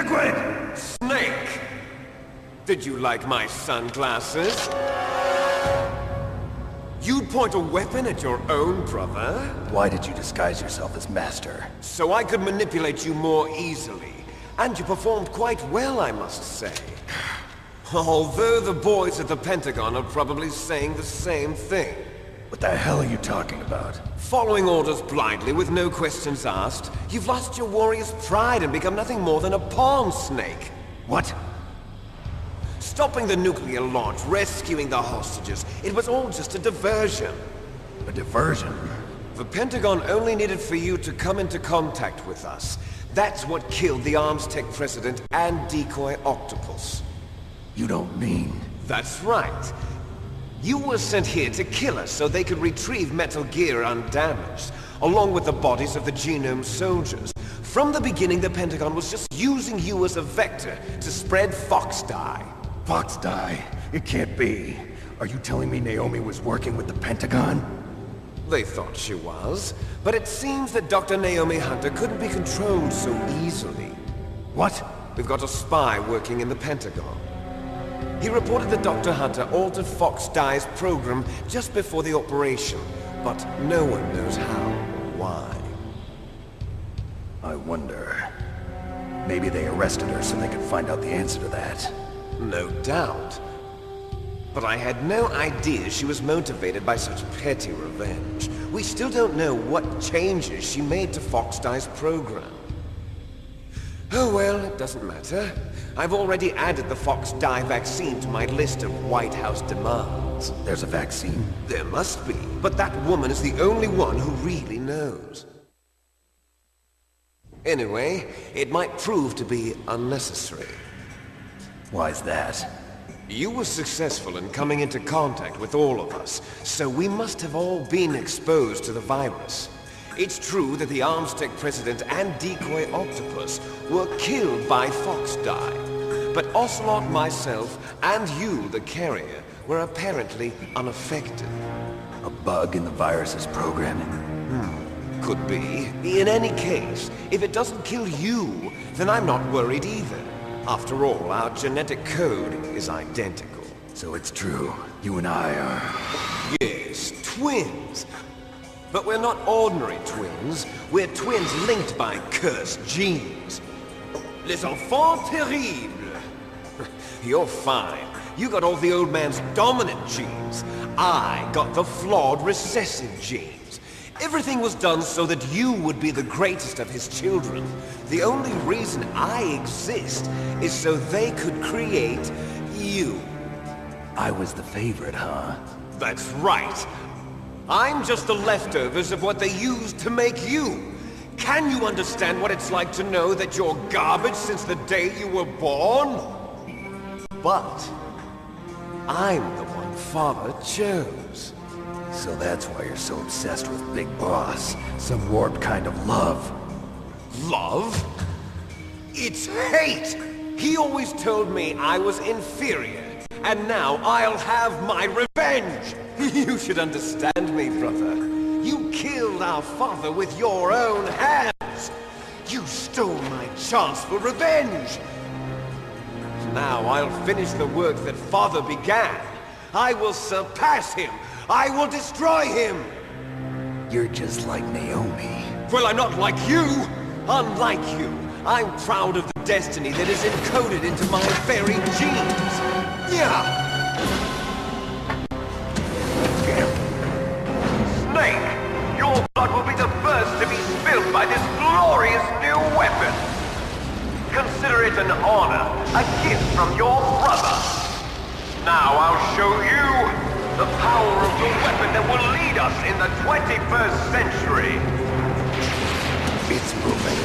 Liquid! Snake! Did you like my sunglasses? You'd point a weapon at your own brother? Why did you disguise yourself as Master? So I could manipulate you more easily. And you performed quite well, I must say. Although the boys at the Pentagon are probably saying the same thing. What the hell are you talking about? Following orders blindly with no questions asked, you've lost your warrior's pride and become nothing more than a pawn snake. What? Stopping the nuclear launch, rescuing the hostages, it was all just a diversion. A diversion? The Pentagon only needed for you to come into contact with us. That's what killed the Armstech president and decoy Octopus. You don't mean... That's right. You were sent here to kill us so they could retrieve Metal Gear undamaged, along with the bodies of the Genome soldiers. From the beginning, the Pentagon was just using you as a vector to spread Fox Dye. Fox Dye? It can't be. Are you telling me Naomi was working with the Pentagon? They thought she was, but it seems that Dr. Naomi Hunter couldn't be controlled so easily. What? We've got a spy working in the Pentagon. He reported that Dr. Hunter altered Fox Dye's program just before the operation, but no one knows how, why. I wonder... Maybe they arrested her so they could find out the answer to that. No doubt. But I had no idea she was motivated by such petty revenge. We still don't know what changes she made to Fox Dye's program. Oh well, it doesn't matter. I've already added the Fox Dye vaccine to my list of White House demands. There's a vaccine? There must be, but that woman is the only one who really knows. Anyway, it might prove to be unnecessary. Why's that? You were successful in coming into contact with all of us, so we must have all been exposed to the virus. It's true that the Armstech president and decoy Octopus were killed by Fox Dye, but Ocelot, myself, and you, the carrier, were apparently unaffected. A bug in the virus's programming? Could be. In any case, if it doesn't kill you, then I'm not worried either. After all, our genetic code is identical. So it's true. You and I are... Yes, twins. But we're not ordinary twins. We're twins linked by cursed genes. Les enfants terribles. You're fine. You got all the old man's dominant genes. I got the flawed recessive genes. Everything was done so that you would be the greatest of his children. The only reason I exist is so they could create you. I was the favorite, huh? That's right. I'm just the leftovers of what they used to make you. Can you understand what it's like to know that you're garbage since the day you were born? But I'm the one Father chose. So that's why you're so obsessed with Big Boss. Some warped kind of love. Love? It's hate! He always told me I was inferior. And now I'll have my revenge! You should understand me, brother. You killed our father with your own hands! You stole my chance for revenge! Now I'll finish the work that father began. I will surpass him! I will destroy him! You're just like Naomi. Well, I'm not like you! Unlike you, I'm proud of the destiny that is encoded into my very genes! Yeah! Snake! Your blood will be the first to be spilled by this glorious new weapon! Consider it an honor, a gift from your brother! Now I'll show you the power of the weapon that will lead us in the 21st century! It's moving.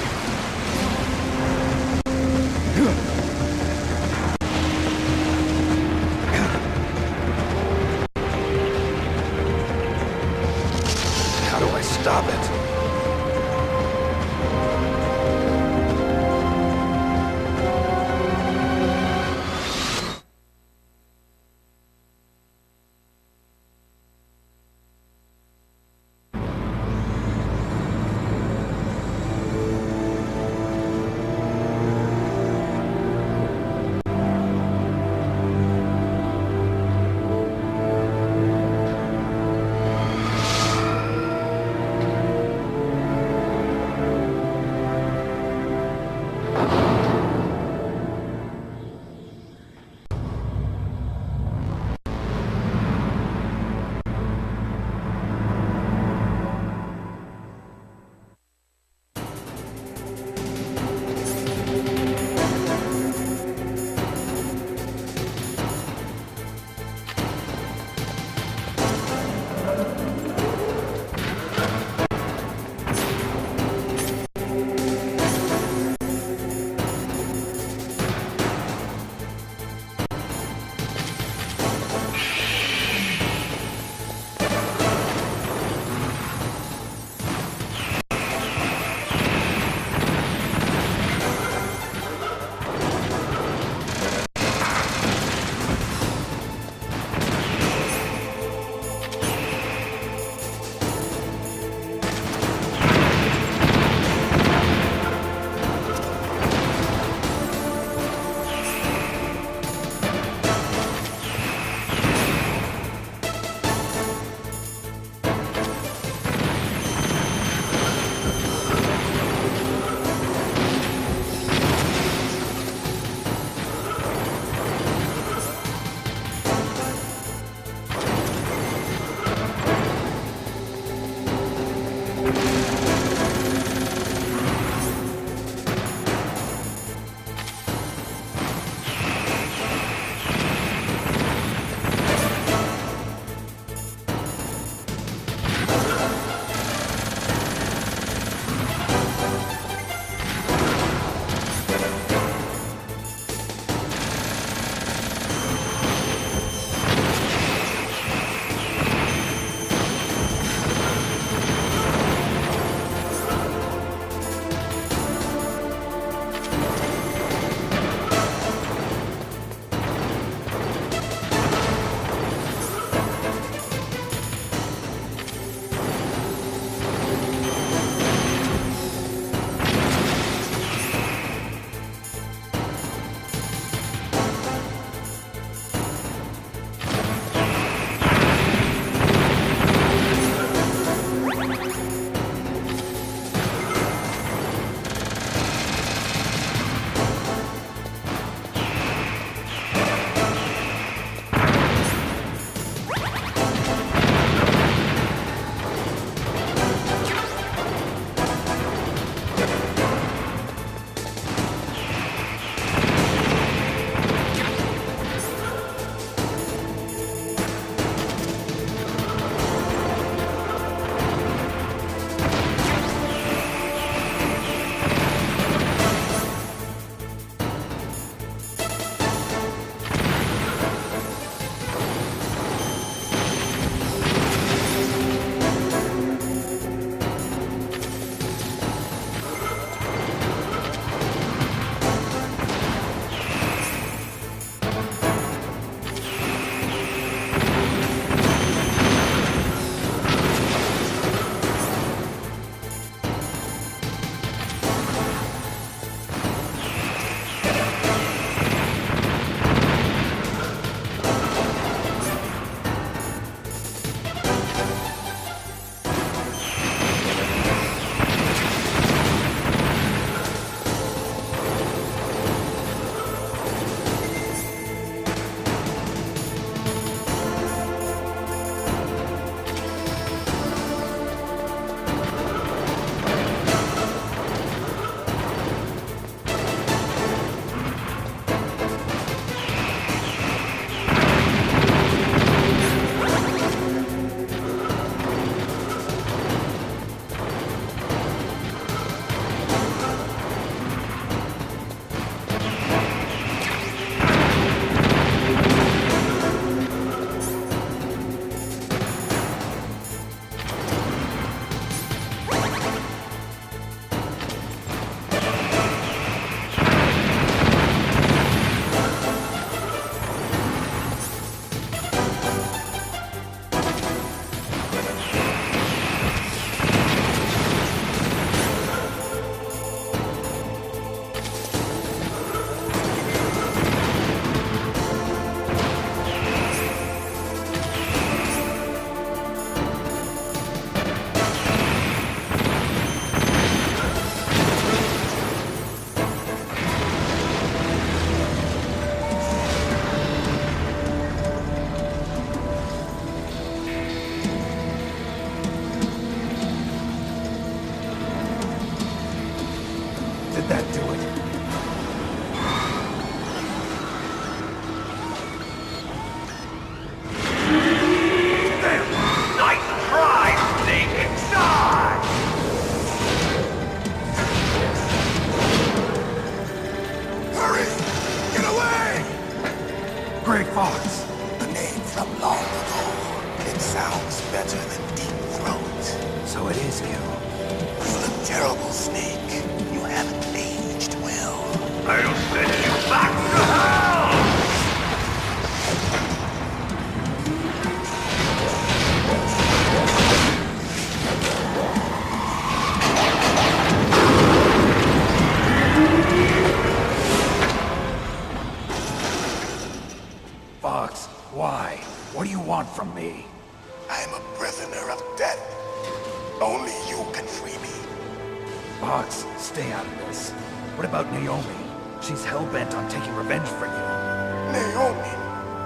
How do I stop it? Gray Fox. A name from long ago. It sounds better than Deep Throat. So it is you. You look terrible, Snake. You haven't aged well. I'll send you back to hell! Fox, why? What do you want from me? I am a prisoner of death. Only you can free me. Fox, stay out of this. What about Naomi? She's hell-bent on taking revenge for you. Naomi?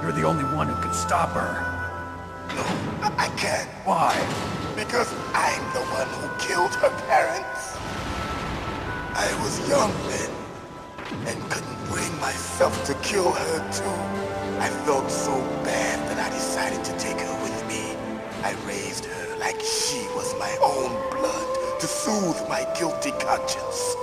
You're the only one who can stop her. No, I can't. Why? Because I'm the one who killed her parents. I was young then, and couldn't bring myself to kill her too. I felt so bad that I decided to take her with me. I raised her like she was my own blood to soothe my guilty conscience.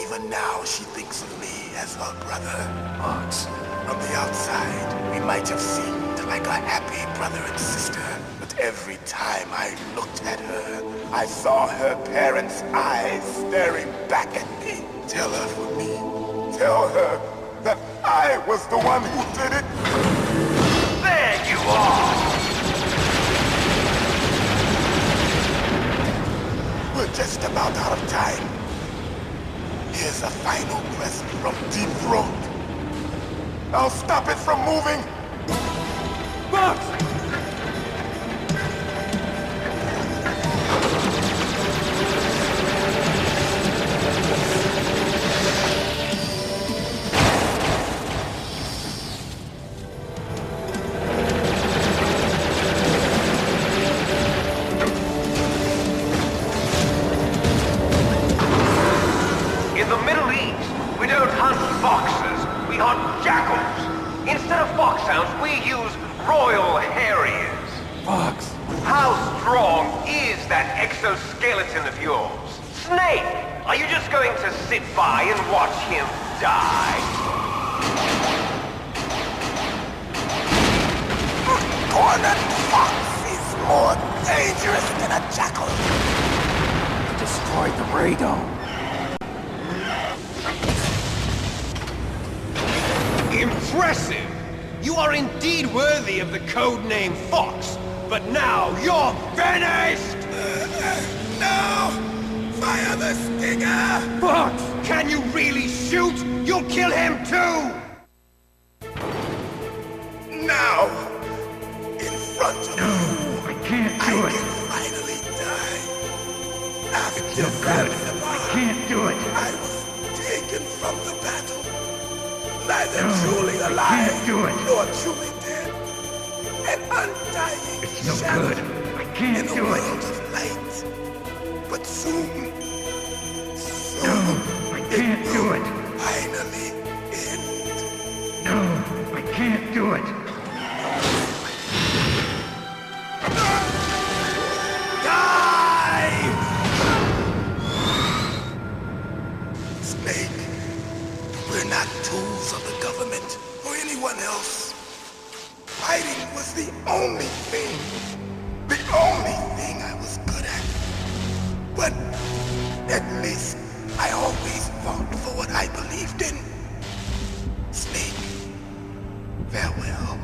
Even now she thinks of me as her brother. Fox. From the outside, we might have seemed like a happy brother and sister. But every time I looked at her, I saw her parents' eyes staring back at me. Tell her for me. Tell her that I was the one who did it. There you are! We're just about out of time. Here's a final present from Deep Throat. I'll stop it from moving. Fox! In the Middle East, we don't hunt foxes, we hunt jackals. Instead of foxhounds, we use Royal Harriers. Fox! How strong is that exoskeleton of yours? Snake, are you just going to sit by and watch him die? Cornered fox is more dangerous than a jackal. Destroyed the radome. Impressive! You are indeed worthy of the codename Fox, but now you're finished! No! Fire the stinger! Fox! Can you really shoot? You'll kill him too! Now! In front of you, I can't I do it. can finally die. After No good. I can't do it. I was taken from the battle. Neither No, truly I alive can't do it. nor truly dead. An undying It's no shadow good. I can't in a do it. world of light. But soon, No, I can't do it. finally end. No, I can't do it. Die! Snake, we're not tools of the government or anyone else. Fighting was the only thing I was good at. But at least I always fought for what I believed in. Snake, farewell.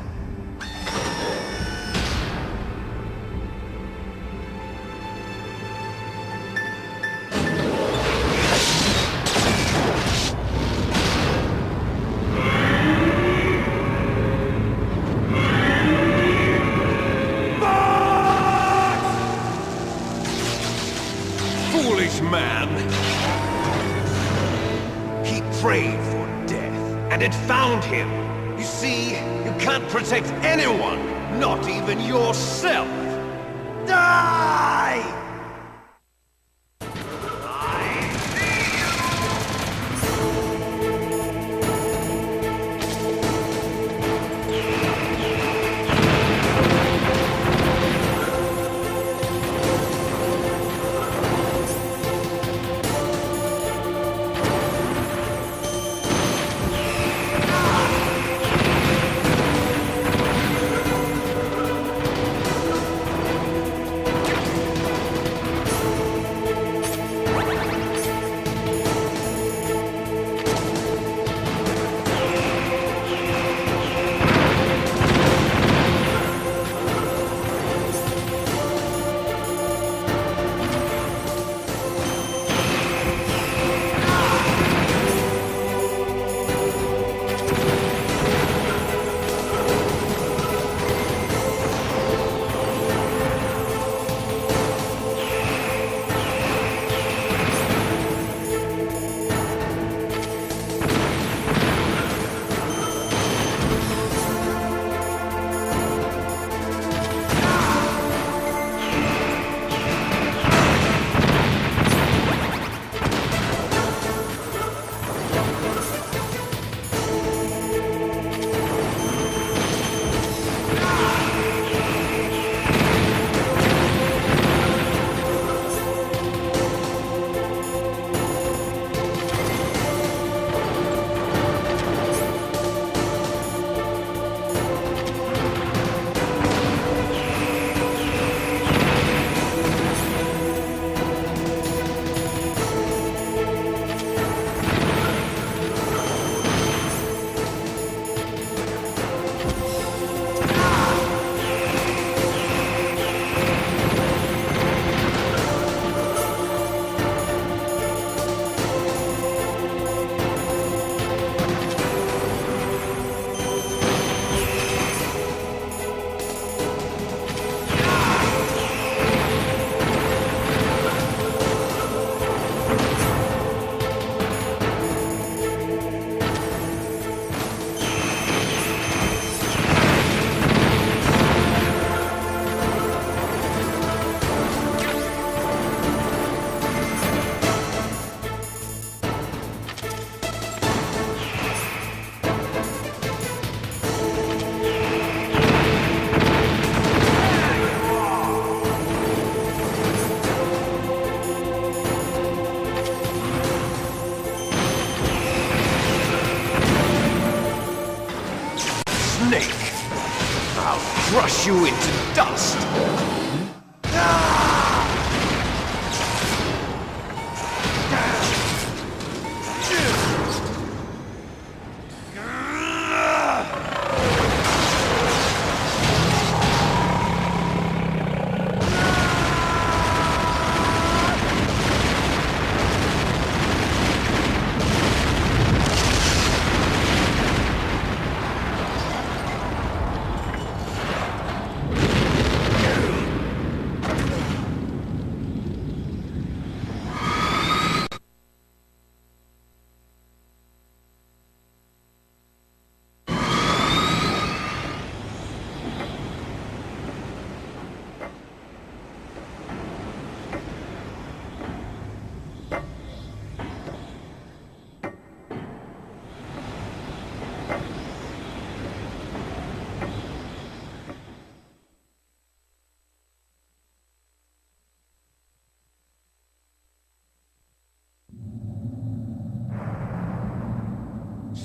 Foolish man! He prayed for death, and it found him. You see, you can't protect anyone, not even yourself. Die!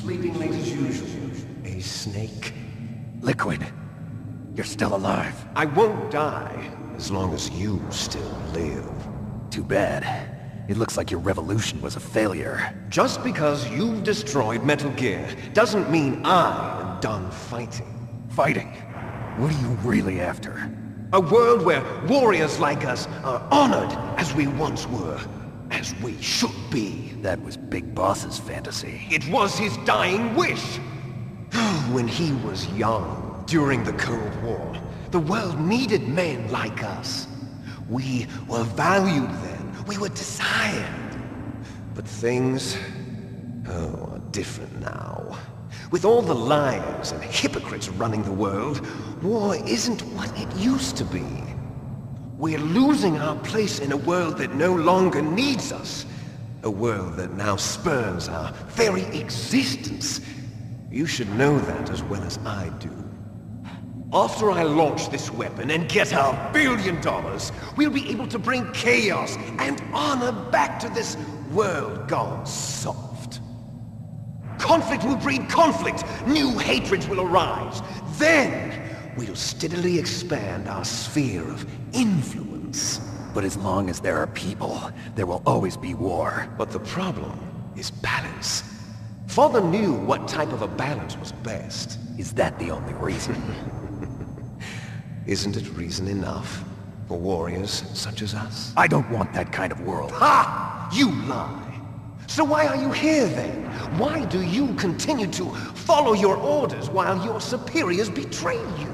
Sleeping late as usual, eh, Snake? Liquid, you're still alive. I won't die as long as you still live. Too bad. It looks like your revolution was a failure. Just because you've destroyed Metal Gear doesn't mean I am done fighting. Fighting? What are you really after? A world where warriors like us are honored as we once were, as we should be. That was Big Boss's fantasy. It was his dying wish. When he was young, during the Cold War, the world needed men like us. We were valued then. We were desired. But things, are different now. With all the liars and hypocrites running the world, war isn't what it used to be. We're losing our place in a world that no longer needs us. A world that now spurns our very existence. You should know that as well as I do. After I launch this weapon and get our $1 billion, we'll be able to bring chaos and honor back to this world gone soft. Conflict will breed conflict. New hatreds will arise. Then, we'll steadily expand our sphere of influence. But as long as there are people, there will always be war. But the problem is balance. Father knew what type of a balance was best. Is that the only reason? Isn't it reason enough for warriors such as us? I don't want that kind of world. Ha! You lie! So why are you here then? Why do you continue to follow your orders while your superiors betray you?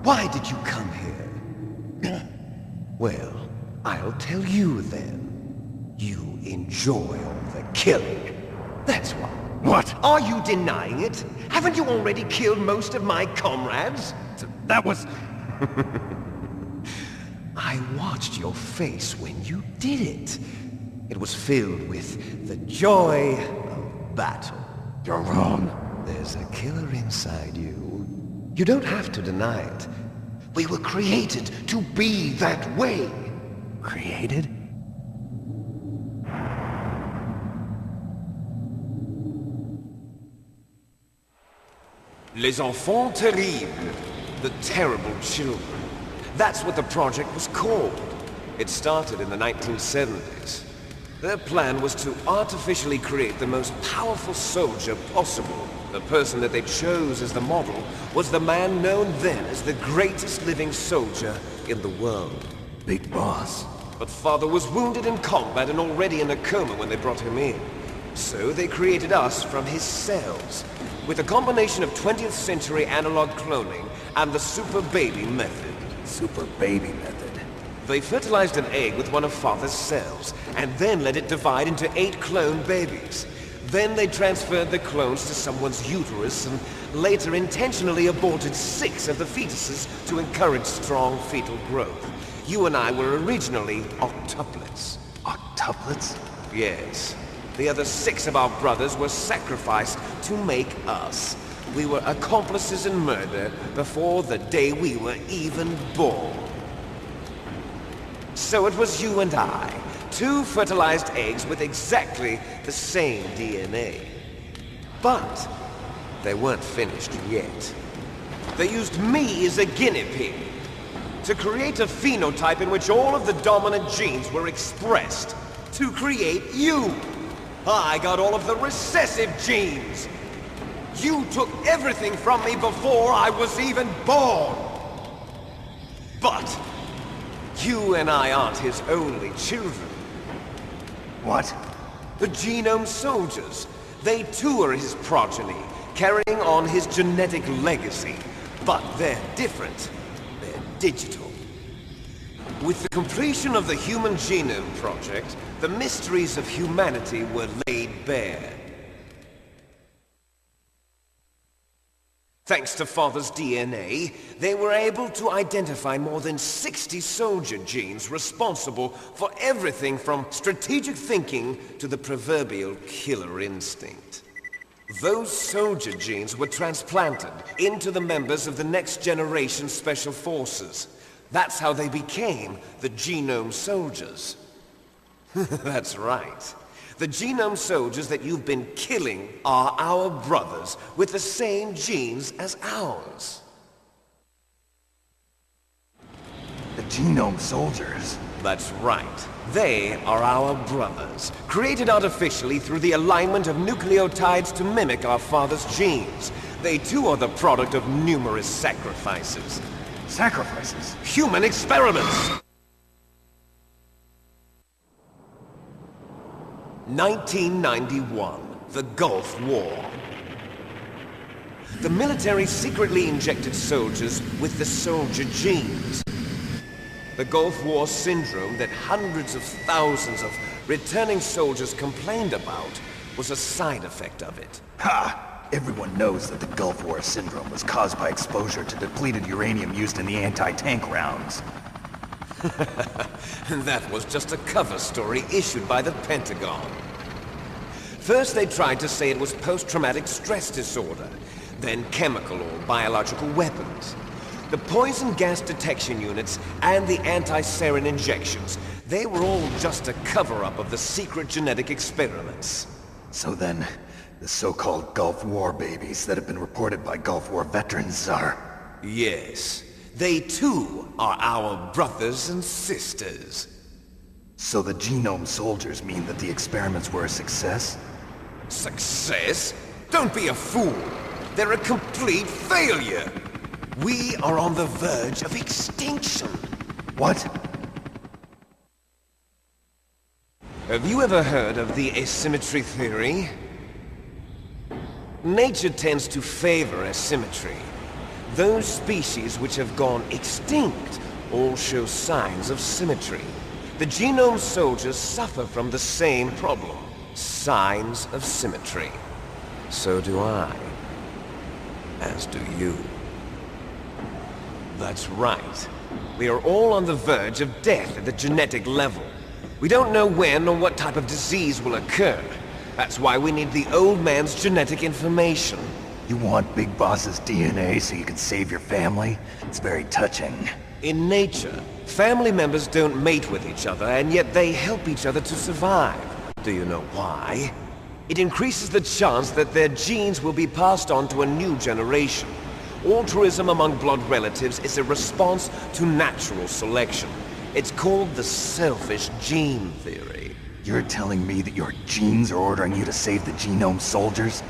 Why did you come here? Well, I'll tell you then. You enjoy all the killing. That's why. What? Are you denying it? Haven't you already killed most of my comrades? That was... I watched your face when you did it. It was filled with the joy of battle. You're wrong. There's a killer inside you. You don't have to deny it. We were created to be that way. Created? Les enfants terribles. The terrible children. That's what the project was called. It started in the 1970s. Their plan was to artificially create the most powerful soldier possible. The person that they chose as the model was the man known then as the greatest living soldier in the world. Big Boss. But Father was wounded in combat and already in a coma when they brought him in. So they created us from his cells, with a combination of 20th century analog cloning and the Super Baby method. Super Baby method. They fertilized an egg with one of Father's cells, and then let it divide into 8 clone babies. Then they transferred the clones to someone's uterus, and later intentionally aborted 6 of the fetuses to encourage strong fetal growth. You and I were originally octuplets. Octuplets? Yes. The other 6 of our brothers were sacrificed to make us. We were accomplices in murder before the day we were even born. So it was you and I, 2 fertilized eggs with exactly the same DNA. But they weren't finished yet. They used me as a guinea pig to create a phenotype in which all of the dominant genes were expressed to create you. I got all of the recessive genes. You took everything from me before I was even born. But you and I aren't his only children. What? The Genome Soldiers. They too are his progeny, carrying on his genetic legacy. But they're different. They're digital. With the completion of the Human Genome Project, the mysteries of humanity were laid bare. Thanks to Father's DNA, they were able to identify more than 60 soldier genes responsible for everything from strategic thinking to the proverbial killer instinct. Those soldier genes were transplanted into the members of the next generation Special Forces. That's how they became the Genome Soldiers. That's right. The genome soldiers that you've been killing are our brothers, with the same genes as ours. The genome soldiers? That's right. They are our brothers, created artificially through the alignment of nucleotides to mimic our father's genes. They too are the product of numerous sacrifices. Sacrifices? Human experiments! 1991, the Gulf War. The military secretly injected soldiers with the soldier genes. The Gulf War syndrome that hundreds of thousands of returning soldiers complained about was a side effect of it. Ha! Everyone knows that the Gulf War syndrome was caused by exposure to depleted uranium used in the anti-tank rounds. That was just a cover story issued by the Pentagon. First they tried to say it was post-traumatic stress disorder, then chemical or biological weapons. The poison gas detection units and the anti-sarin injections, they were all just a cover-up of the secret genetic experiments. So then, the so-called Gulf War babies that have been reported by Gulf War veterans are... Yes. They too are our brothers and sisters. So the genome soldiers mean that the experiments were a success? Success? Don't be a fool! They're a complete failure! We are on the verge of extinction! What? Have you ever heard of the asymmetry theory? Nature tends to favor asymmetry. Those species which have gone extinct all show signs of symmetry. The genome soldiers suffer from the same problem. Signs of symmetry. So do I. As do you. That's right. We are all on the verge of death at the genetic level. We don't know when or what type of disease will occur. That's why we need the old man's genetic information. You want Big Boss's DNA so you can save your family? It's very touching. In nature, family members don't mate with each other, and yet they help each other to survive. Do you know why? It increases the chance that their genes will be passed on to a new generation. Altruism among blood relatives is a response to natural selection. It's called the selfish gene theory. You're telling me that your genes are ordering you to save the genome soldiers?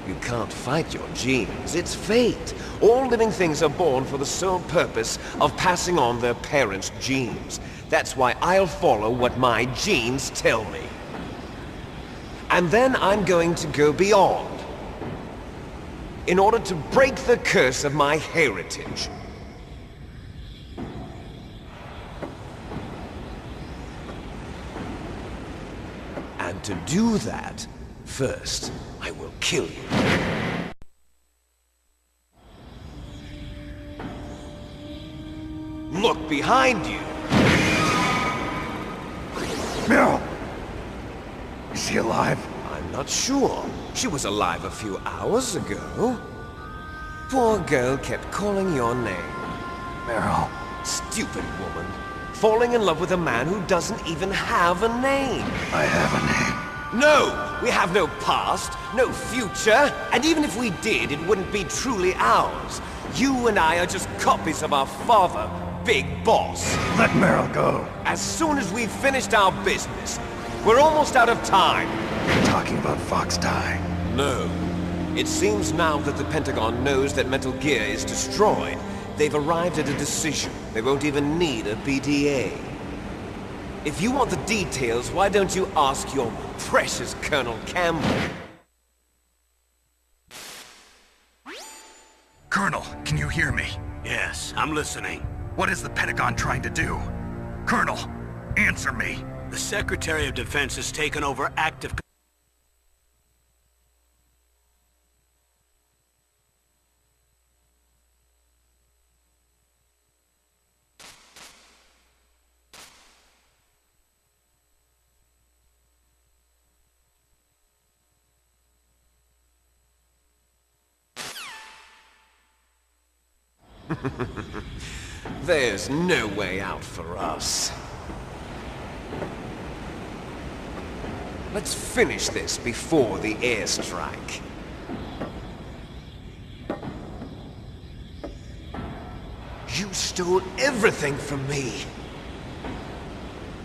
You can't fight your genes. It's fate. All living things are born for the sole purpose of passing on their parents' genes. That's why I'll follow what my genes tell me. And then I'm going to go beyond. In order to break the curse of my heritage. And to do that, first, I will kill you. Look behind you! Meryl! Is she alive? I'm not sure. She was alive a few hours ago. Poor girl kept calling your name. Meryl. Stupid woman. Falling in love with a man who doesn't even have a name. I have a name. No! We have no past, no future, and even if we did, it wouldn't be truly ours. You and I are just copies of our father, Big Boss. Let Meryl go. As soon as we've finished our business, we're almost out of time. You're talking about Fox Die. No. It seems now that the Pentagon knows that Metal Gear is destroyed. They've arrived at a decision. They won't even need a BDA. If you want the details, why don't you ask your precious Colonel Campbell? Colonel, can you hear me? Yes, I'm listening. What is the Pentagon trying to do? Colonel, answer me. The Secretary of Defense has taken over active... There's no way out for us. Let's finish this before the airstrike. You stole everything from me.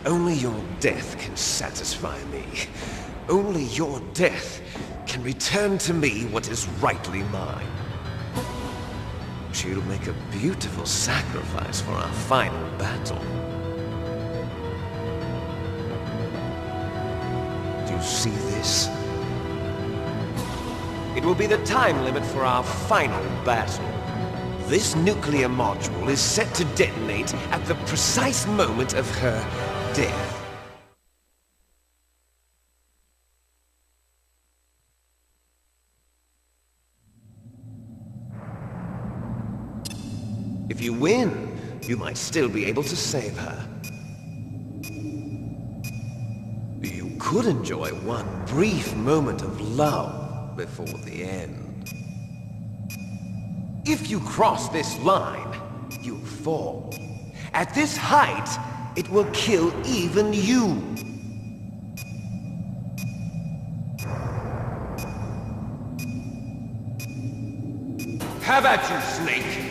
Only your death can satisfy me. Only your death can return to me what is rightly mine. She'll make a beautiful sacrifice for our final battle. Do you see this? It will be the time limit for our final battle. This nuclear module is set to detonate at the precise moment of her death. If you win, you might still be able to save her. You could enjoy one brief moment of love before the end. If you cross this line, you'll fall. At this height, it will kill even you. Have at you, Snake!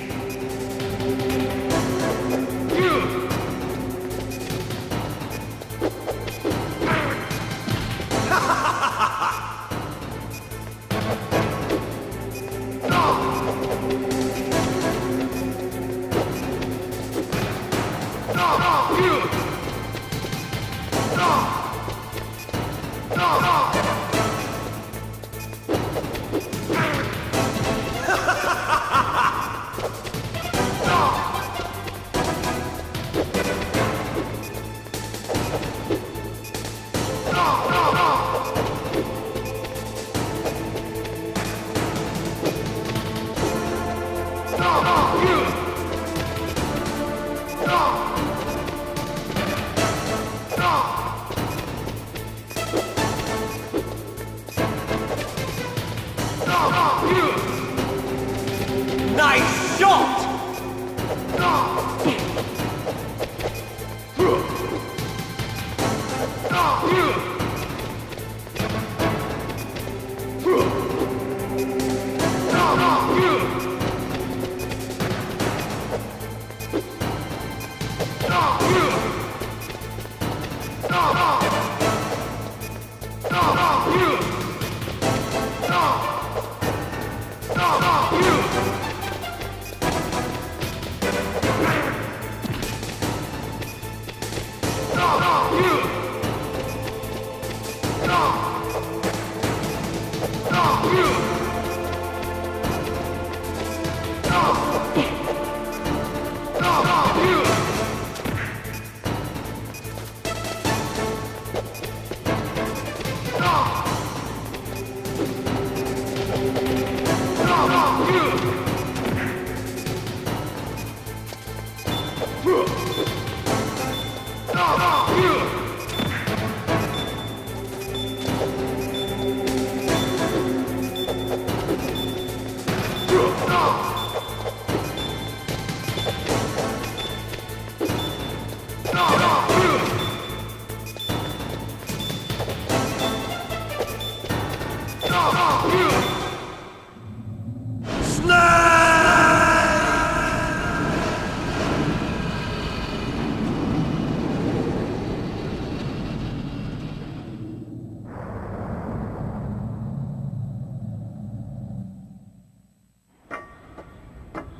Nice shot!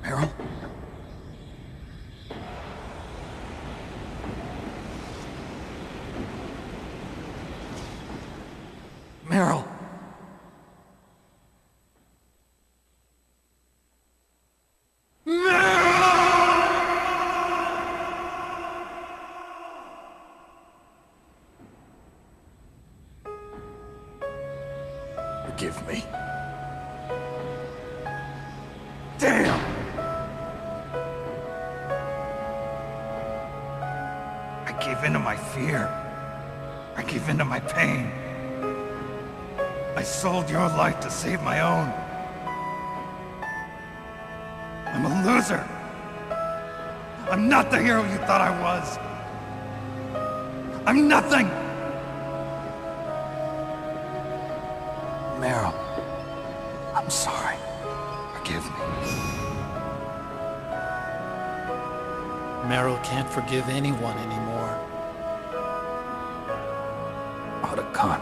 Meryl? Meryl! Forgive me. Damn! I gave in to my fear. I gave in to my pain. I sold your life to save my own. I'm a loser. I'm not the hero you thought I was. I'm nothing. Meryl, I'm sorry. Forgive me. Meryl can't forgive anyone anymore. Otacon.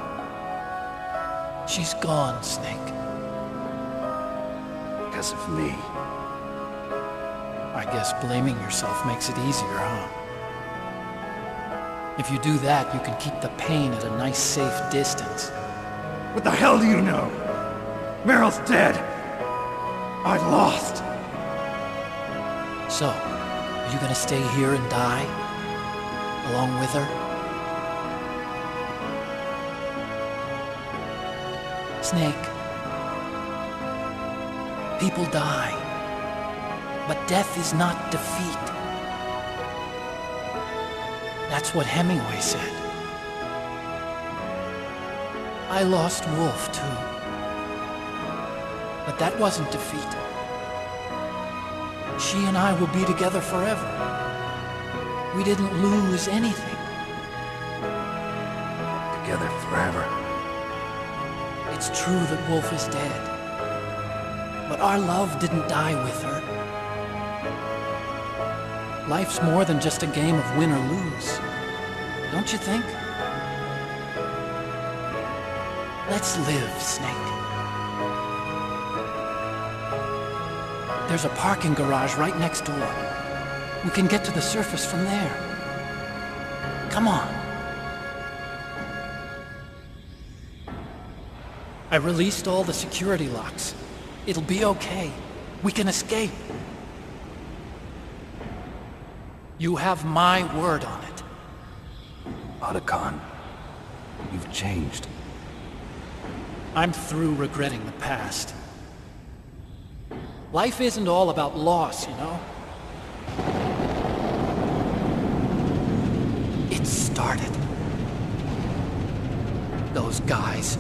She's gone, Snake. Because of me. I guess blaming yourself makes it easier, huh? If you do that, you can keep the pain at a nice, safe distance. What the hell do you know? Meryl's dead. I lost. So, are you gonna stay here and die? Along with her? Snake. People die. But death is not defeat. That's what Hemingway said. I lost Wolf, too. But that wasn't defeat. She and I will be together forever. We didn't lose anything. Together forever. It's true that Wolf is dead. But our love didn't die with her. Life's more than just a game of win or lose. Don't you think? Let's live, Snake. There's a parking garage right next door. We can get to the surface from there. Come on. I released all the security locks. It'll be okay. We can escape. You have my word on it. Otacon, you've changed. I'm through regretting the past. Life isn't all about loss, you know? It started. Those guys.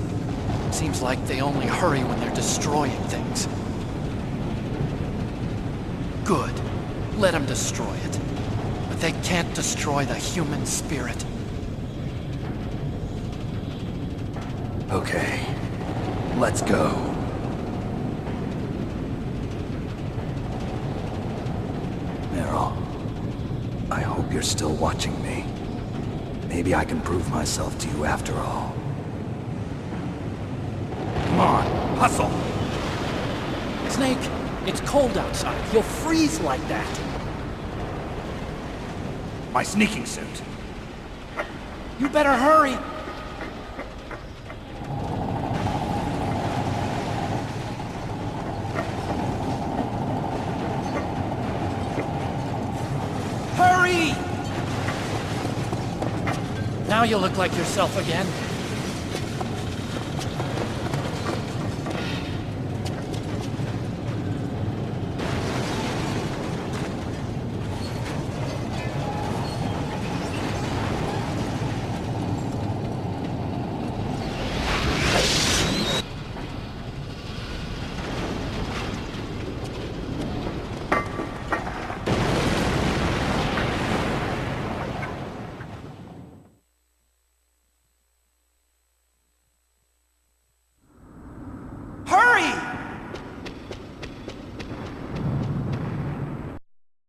Seems like they only hurry when they're destroying things. Good. Let them destroy it. But they can't destroy the human spirit. Okay, let's go. Meryl, I hope you're still watching me. Maybe I can prove myself to you after all. Come on, hustle! Snake, it's cold outside. You'll freeze like that. My sneaking suit. You better hurry. Hurry! Now you look like yourself again.